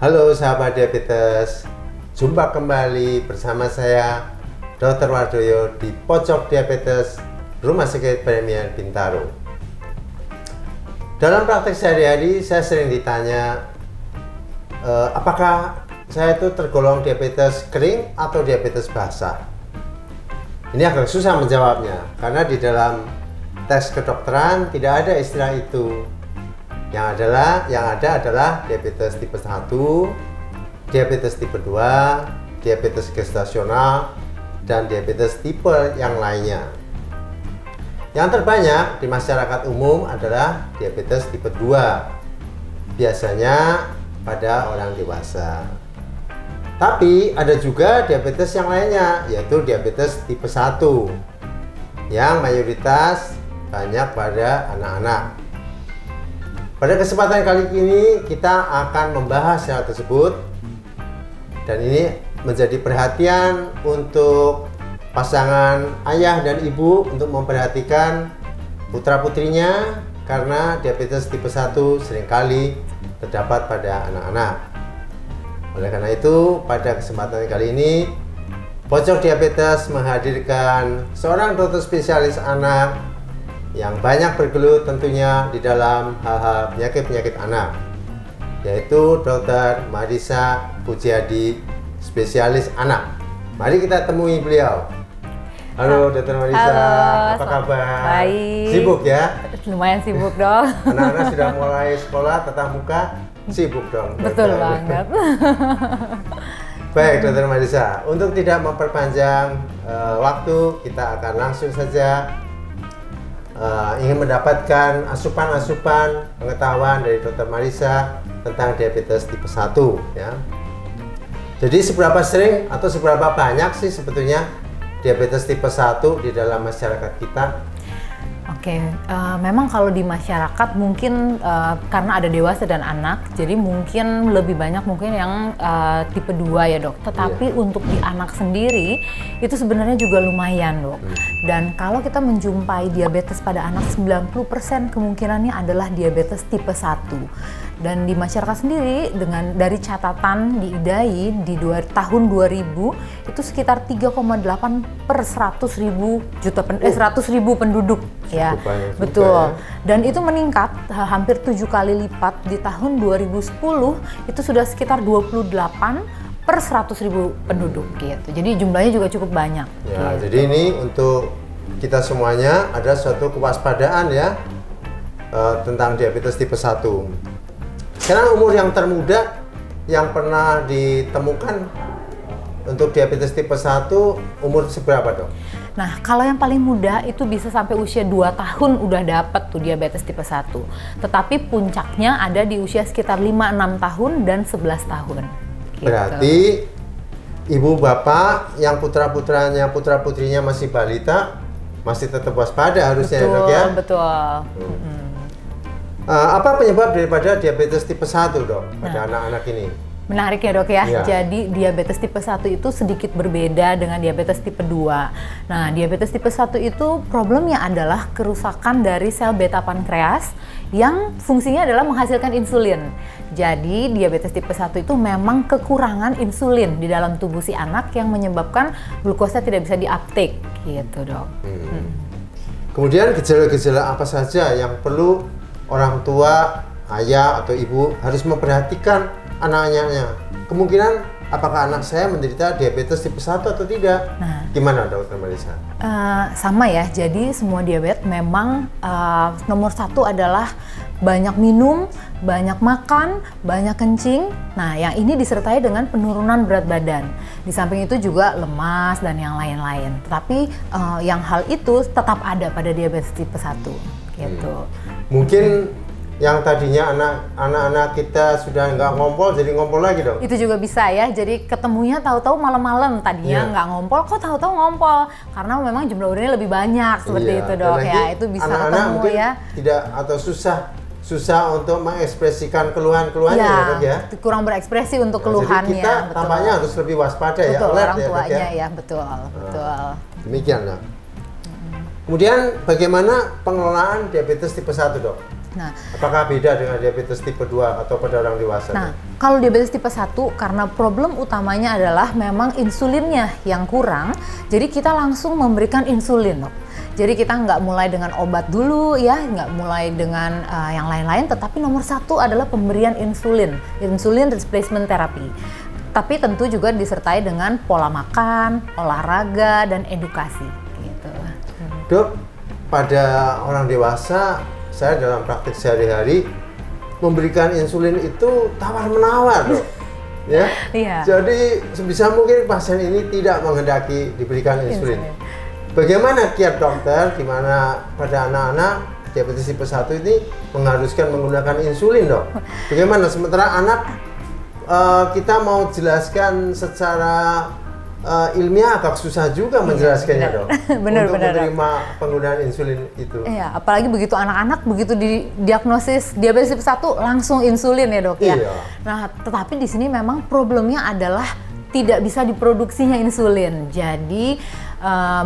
Halo sahabat diabetes, jumpa kembali bersama saya Dr. Wardoyo di Pojok Diabetes Rumah Sakit Premier Bintaro. Dalam praktek sehari-hari saya sering ditanya apakah saya itu tergolong diabetes kering atau diabetes basah. Ini agak susah menjawabnya karena di dalam tes kedokteran tidak ada istilah itu. Yang ada adalah diabetes tipe 1, diabetes tipe 2, diabetes gestasional, dan diabetes tipe yang lainnya. Yang terbanyak di masyarakat umum adalah diabetes tipe 2, biasanya pada orang dewasa. Tapi ada juga diabetes yang lainnya, yaitu diabetes tipe 1, yang mayoritas banyak pada anak-anak. Pada kesempatan kali ini kita akan membahas hal tersebut, dan ini menjadi perhatian untuk pasangan ayah dan ibu untuk memperhatikan putra-putrinya karena diabetes tipe 1 seringkali terdapat pada anak-anak. Oleh karena itu, pada kesempatan kali ini Pojok Diabetes menghadirkan seorang dokter spesialis anak yang banyak bergelut tentunya di dalam hal-hal penyakit-penyakit anak, yaitu Dr. Marisa Pujiadi, spesialis anak. Mari kita temui beliau. Halo Dr. Marisa, halo, apa kabar? Baik. Sibuk ya? Lumayan sibuk dong. Anak-anak sudah mulai sekolah tatap muka, sibuk dong. Betul banget. Baik Dr. Marisa, untuk tidak memperpanjang waktu, kita akan langsung saja ingin mendapatkan asupan-asupan pengetahuan dari Dr. Marisa tentang diabetes tipe 1 ya. Jadi seberapa sering atau seberapa banyak sih sebetulnya diabetes tipe 1 di dalam masyarakat kita? Oke, memang kalau di masyarakat mungkin karena ada dewasa dan anak, jadi mungkin lebih banyak mungkin yang tipe 2 ya dok. Tetapi untuk di anak sendiri itu sebenarnya juga lumayan dok. Dan kalau kita menjumpai diabetes pada anak, 90% kemungkinannya adalah diabetes tipe 1. Dan di masyarakat sendiri dari catatan di IDAI di tahun 2000 itu sekitar 3,8 per 100.000 penduduk ya. Betul. Dan itu meningkat hampir 7 kali lipat di tahun 2010 itu sudah sekitar 28 per 100.000 penduduk gitu. Jadi jumlahnya juga cukup banyak. Ya, gitu. jadi ini untuk kita semuanya ada suatu kewaspadaan ya tentang diabetes tipe 1. Sekarang umur yang termuda yang pernah ditemukan untuk diabetes tipe 1 umur seberapa dok? Nah, kalau yang paling muda itu bisa sampai usia 2 tahun udah dapat tuh diabetes tipe 1. Tetapi puncaknya ada di usia sekitar 5-6 tahun dan 11 tahun. Gitu. Berarti ibu bapak yang putra-putrinya masih balita masih tetap waspada harusnya betul, dok ya? Betul. Apa penyebab daripada diabetes tipe 1 dok pada anak-anak ini? Menarik ya dok ya, Ya. Jadi diabetes tipe 1 itu sedikit berbeda dengan diabetes tipe 2. Nah, diabetes tipe 1 itu problemnya adalah kerusakan dari sel beta pankreas yang fungsinya adalah menghasilkan insulin. Jadi diabetes tipe 1 itu memang kekurangan insulin di dalam tubuh si anak yang menyebabkan glukosa tidak bisa di-uptake gitu dok. Kemudian gejala-gejala apa saja yang perlu orang tua, ayah atau ibu harus memperhatikan anak-anaknya? Kemungkinan apakah anak saya menderita diabetes tipe 1 atau tidak? Nah, gimana Dr. Marisa? Sama ya, jadi semua diabetes memang nomor 1 adalah banyak minum, banyak makan, banyak kencing. Nah, yang ini disertai dengan penurunan berat badan. Di samping itu juga lemas dan yang lain-lain. Tetapi yang hal itu tetap ada pada diabetes tipe 1 gitu. Mungkin yang tadinya anak-anak kita sudah nggak ngompol jadi ngompol lagi dong? Itu juga bisa ya, jadi ketemunya tahu-tahu malam-malam, tadinya nggak ngompol, kok tahu-tahu ngompol karena memang jumlah urinnya lebih banyak seperti itu dok ya. Itu bisa anak-anak ketemu mungkin ya. tidak atau susah untuk mengekspresikan keluhan-keluhannya ya dok ya? Kurang berekspresi untuk keluhannya. Jadi kita tampaknya harus lebih waspada ya, betul, alert orang ya dok tuanya ya? ya, betul. Demikian dok. Kemudian bagaimana pengelolaan diabetes tipe 1 dok? Nah, apakah beda dengan diabetes tipe 2 atau pada orang dewasa? Nah, kalau diabetes tipe 1 karena problem utamanya adalah memang insulinnya yang kurang, jadi kita langsung memberikan insulin, dok. Jadi kita nggak mulai dengan obat dulu ya, nggak mulai dengan yang lain-lain, tetapi nomor satu adalah pemberian insulin replacement therapy. Tapi tentu juga disertai dengan pola makan, olahraga, dan edukasi. Gitu. Dok, pada orang dewasa, saya dalam praktik sehari-hari memberikan insulin itu tawar-menawar, dok. Ya. Iya. Jadi sebisa mungkin pasien ini tidak menghendaki diberikan insulin. Bagaimana kiat dokter di mana pada anak-anak diabetes tipe 1 ini mengharuskan menggunakan insulin, dok? Bagaimana sementara anak kita mau jelaskan secara ilmiah agak susah juga menjelaskannya, dok. Benar, untuk menerima penggunaan insulin itu. Iya, apalagi begitu anak-anak begitu didiagnosis diabetes tipe 1 langsung insulin ya, dok ya. Iya. Nah, tetapi di sini memang problemnya adalah tidak bisa diproduksinya insulin. Jadi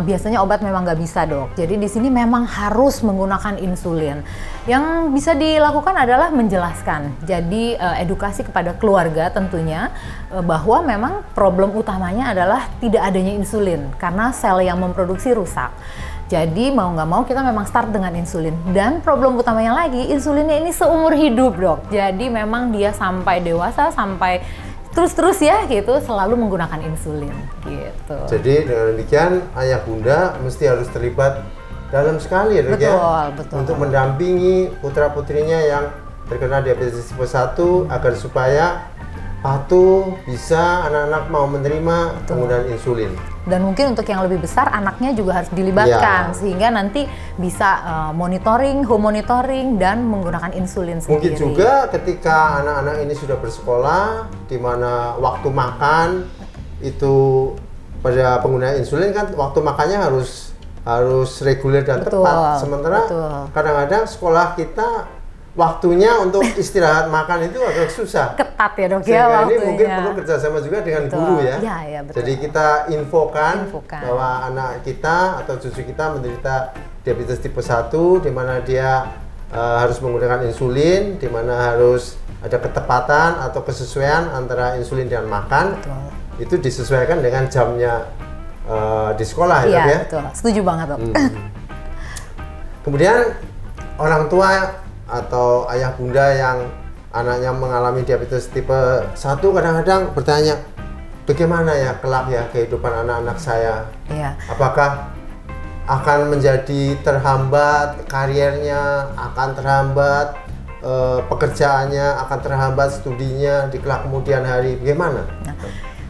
biasanya obat memang nggak bisa, dok. Jadi di sini memang harus menggunakan insulin. Yang bisa dilakukan adalah menjelaskan. Jadi edukasi kepada keluarga tentunya bahwa memang problem utamanya adalah tidak adanya insulin karena sel yang memproduksi rusak. Jadi mau nggak mau kita memang start dengan insulin. Dan problem utamanya lagi, insulinnya ini seumur hidup, dok. Jadi memang dia sampai dewasa, sampai terus ya gitu selalu menggunakan insulin gitu. Jadi dengan demikian ayah bunda mesti harus terlibat dalam sekali ya, dok, ya. Betul. Untuk mendampingi putra-putrinya yang terkena diabetes tipe 1 agar supaya patuh, bisa anak-anak mau menerima penggunaan insulin. Dan mungkin untuk yang lebih besar anaknya juga harus dilibatkan sehingga nanti bisa home monitoring dan menggunakan insulin sendiri. Mungkin juga ketika anak-anak ini sudah bersekolah, di mana waktu makan itu pada penggunaan insulin kan waktu makannya harus reguler dan tepat. Sementara kadang-kadang sekolah kita waktunya untuk istirahat makan itu agak susah. Ketat ya, dok. Sehingga ini mungkin perlu kerjasama juga dengan guru ya. Iya, betul. Jadi kita infokan bahwa anak kita atau cucu kita menderita diabetes tipe 1, di mana dia harus menggunakan insulin, di mana harus ada ketepatan atau kesesuaian antara insulin dan makan. Betul. Itu disesuaikan dengan jamnya di sekolah ya, dok ya. Betul. Setuju banget, dok. Kemudian orang tua atau ayah bunda yang anaknya mengalami diabetes tipe 1 kadang-kadang bertanya, bagaimana ya kelak ya kehidupan anak-anak saya? Iya. Apakah akan menjadi terhambat karirnya, akan terhambat pekerjaannya, akan terhambat studinya di kelak kemudian hari? Bagaimana?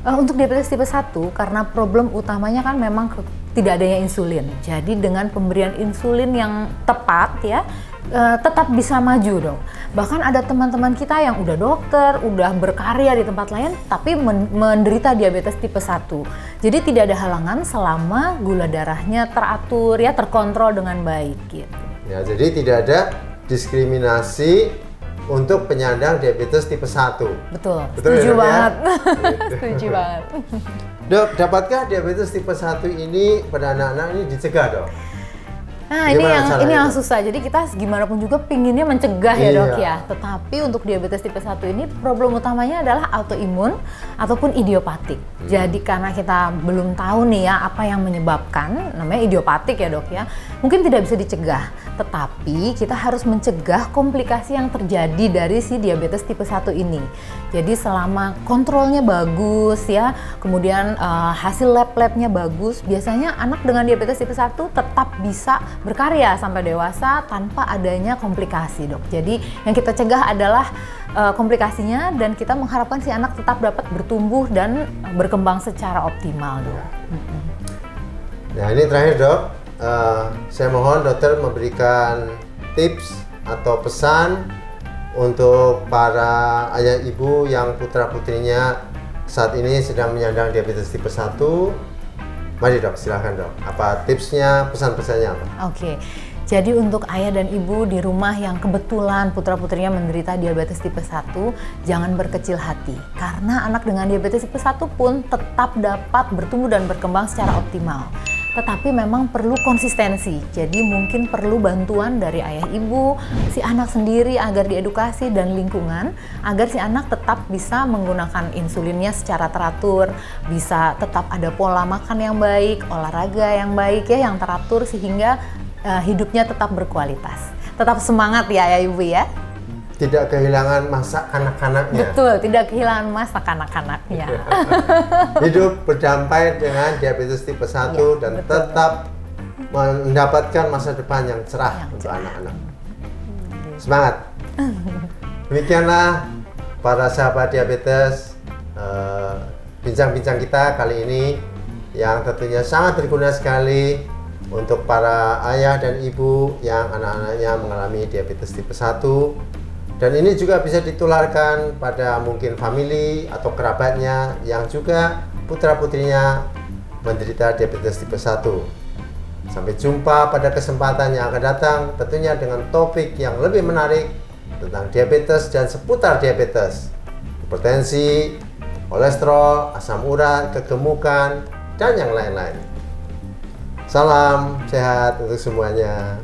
Untuk diabetes tipe 1 karena problem utamanya kan memang tidak adanya insulin. Jadi dengan pemberian insulin yang tepat ya tetap bisa maju, dong. Bahkan ada teman-teman kita yang udah dokter, udah berkarya di tempat lain, tapi menderita diabetes tipe 1. Jadi tidak ada halangan selama gula darahnya teratur, ya terkontrol dengan baik gitu. Ya, jadi tidak ada diskriminasi untuk penyandang diabetes tipe 1. Betul ya, setuju banget. Setuju banget. Dok, dapatkah diabetes tipe 1 ini pada anak-anak ini dicegah, dok? Nah, ini yang susah. Jadi kita gimana pun juga pinginnya mencegah ya, dok ya. Tetapi untuk diabetes tipe 1 ini problem utamanya adalah autoimun ataupun idiopatik. Jadi karena kita belum tahu nih ya apa yang menyebabkan, namanya idiopatik ya, dok ya. Mungkin tidak bisa dicegah, tetapi kita harus mencegah komplikasi yang terjadi dari si diabetes tipe 1 ini. Jadi selama kontrolnya bagus ya, kemudian hasil lab-labnya bagus, biasanya anak dengan diabetes tipe 1 tetap bisa berkarya sampai dewasa tanpa adanya komplikasi, dok. Jadi yang kita cegah adalah komplikasinya dan kita mengharapkan si anak tetap dapat bertumbuh dan berkembang secara optimal, dok. Nah, ini terakhir, dok. Saya mohon dokter memberikan tips atau pesan untuk para ayah ibu yang putra putrinya saat ini sedang menyandang diabetes tipe 1. Mari, dok, silahkan, dok. Apa tipsnya, pesan-pesannya apa? Oke. Jadi untuk ayah dan ibu di rumah yang kebetulan putra-putrinya menderita diabetes tipe 1, jangan berkecil hati. Karena anak dengan diabetes tipe 1 pun tetap dapat bertumbuh dan berkembang secara optimal. tetapi memang perlu konsistensi. Jadi mungkin perlu bantuan dari ayah ibu, si anak sendiri agar diedukasi dan lingkungan agar si anak tetap bisa menggunakan insulinnya secara teratur, bisa tetap ada pola makan yang baik, olahraga yang baik ya, yang teratur sehingga hidupnya tetap berkualitas. Tetap semangat ya ayah ibu ya. Tidak kehilangan masa kanak-kanaknya. Betul, tidak kehilangan masa kanak-kanaknya. Hidup berdampai dengan diabetes tipe 1 Ya, dan betul. tetap mendapatkan masa depan yang cerah untuk anak-anak. Semangat. Demikianlah para sahabat diabetes, bincang-bincang kita kali ini yang tentunya sangat berguna sekali untuk para ayah dan ibu yang anak-anaknya mengalami diabetes tipe 1. Dan ini juga bisa ditularkan pada mungkin famili atau kerabatnya yang juga putra-putrinya menderita diabetes tipe 1. Sampai jumpa pada kesempatan yang akan datang, tentunya dengan topik yang lebih menarik tentang diabetes dan seputar diabetes, hipertensi, kolesterol, asam urat, kegemukan, dan yang lain-lain. Salam sehat untuk semuanya.